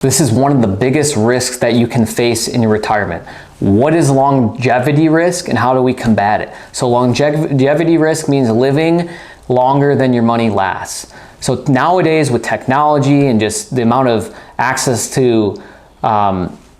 This is one of the biggest risks that you can face in your retirement. What is longevity risk and how do we combat it? So longevity risk means living longer than your money lasts. So nowadays with technology and just the amount of access to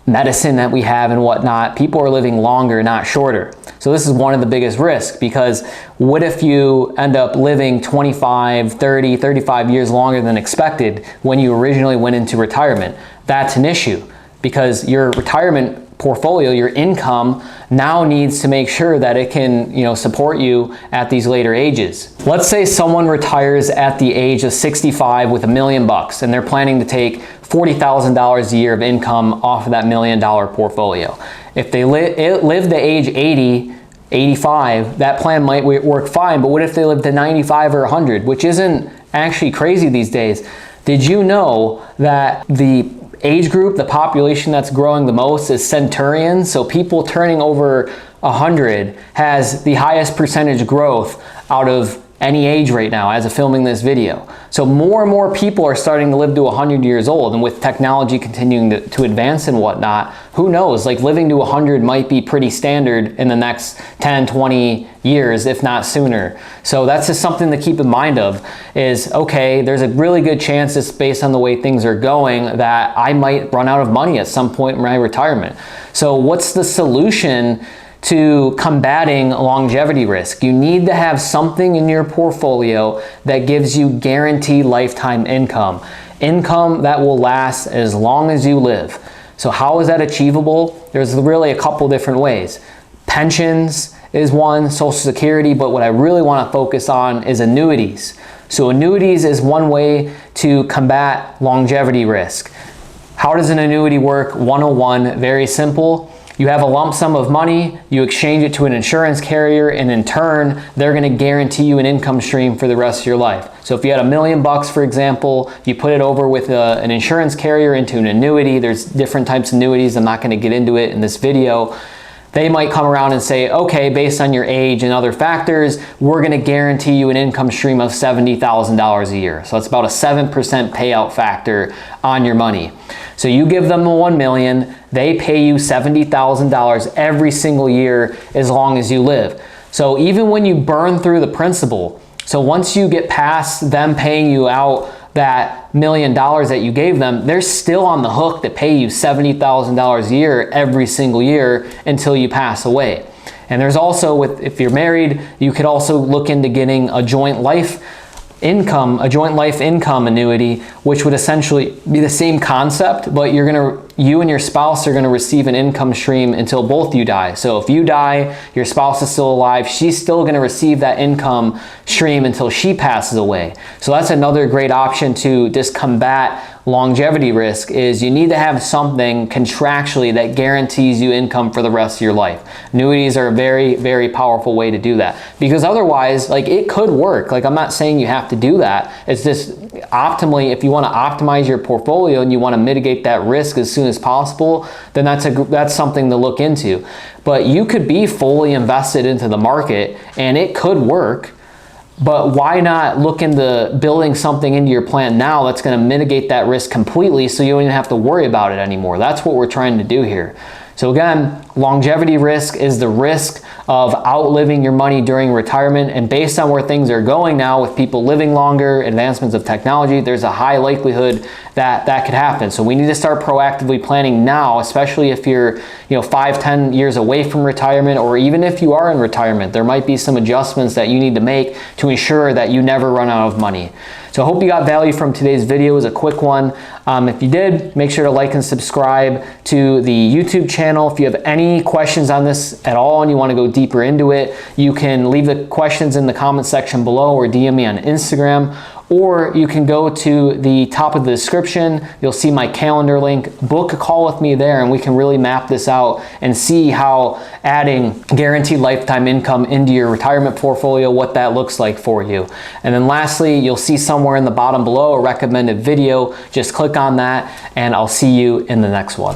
medicine that we have and whatnot, people are living longer, not shorter. So this is one of the biggest risks, because what if you end up living 25, 30, 35 years longer than expected when you originally went into retirement? That's an issue, because your retirement portfolio, your income, now needs to make sure that it can, support you at these later ages. Let's say someone retires at the age of 65 with $1 million and they're planning to take $40,000 a year of income off of that $1 million portfolio. If they live to age 80, 85, that plan might work fine, but what if they live to 95 or 100, which isn't actually crazy these days? Did you know that the age group, the population that's growing the most is centurions? So people turning over 100 has the highest percentage growth out of any age right now as of filming this video. So more and more people are starting to live to 100 years old, and with technology continuing to advance and whatnot, who knows, like living to 100 might be pretty standard in the next 10, 20 years, if not sooner. So that's just something to keep in mind of is, okay, there's a really good chance, just based on the way things are going, that I might run out of money at some point in my retirement. So what's the solution to combating longevity risk? You need to have something in your portfolio that gives you guaranteed lifetime income. Income that will last as long as you live. So how is that achievable? There's really a couple different ways. Pensions is one, Social Security, but what I really want to focus on is annuities. So annuities is one way to combat longevity risk. How does an annuity work? 101, very simple. You have a lump sum of money, you exchange it to an insurance carrier, and in turn, they're going to guarantee you an income stream for the rest of your life. So if you had $1 million, for example, you put it over with an insurance carrier into an annuity. There's different types of annuities. I'm not going to get into it in this video. They might come around and say, okay, based on your age and other factors, we're going to guarantee you an income stream of $70,000 a year. So it's about a 7% payout factor on your money. So you give them the $1 million, they pay you $70,000 every single year as long as you live. So even when you burn through the principal, so once you get past them paying you out that $1 million that you gave them, they're still on the hook to pay you $70,000 a year every single year until you pass away. And there's also, if you're married, you could also look into getting a joint life income annuity, which would essentially be the same concept, but you and your spouse are going to receive an income stream until both of you die. So if you die, your spouse is still alive, she's still going to receive that income stream until she passes away. So that's another great option to just combat longevity risk, is you need to have something contractually that guarantees you income for the rest of your life. Annuities are a very, very powerful way to do that, because otherwise, it could work. I'm not saying you have to do that. It's just optimally, if you want to optimize your portfolio and you want to mitigate that risk as soon as possible, then that's something to look into. But you could be fully invested into the market and it could work. But why not look into building something into your plan now that's going to mitigate that risk completely, so you don't even have to worry about it anymore? That's what we're trying to do here. So again, longevity risk is the risk of outliving your money during retirement. And based on where things are going now with people living longer, advancements of technology, there's a high likelihood that that could happen. So we need to start proactively planning now, especially if you're 5, 10 years away from retirement, or even if you are in retirement. There might be some adjustments that you need to make to ensure that you never run out of money. So I hope you got value from today's video. It was a quick one. If you did, make sure to like and subscribe to the YouTube channel. If you have any questions on this at all and you want to go deeper into it, you can leave the questions in the comment section below or DM me on Instagram. Or you can go to the top of the description. You'll see my calendar link. Book a call with me there and we can really map this out and see how adding guaranteed lifetime income into your retirement portfolio, what that looks like for you. And then lastly, you'll see somewhere in the bottom below a recommended video. Just click on that and I'll see you in the next one.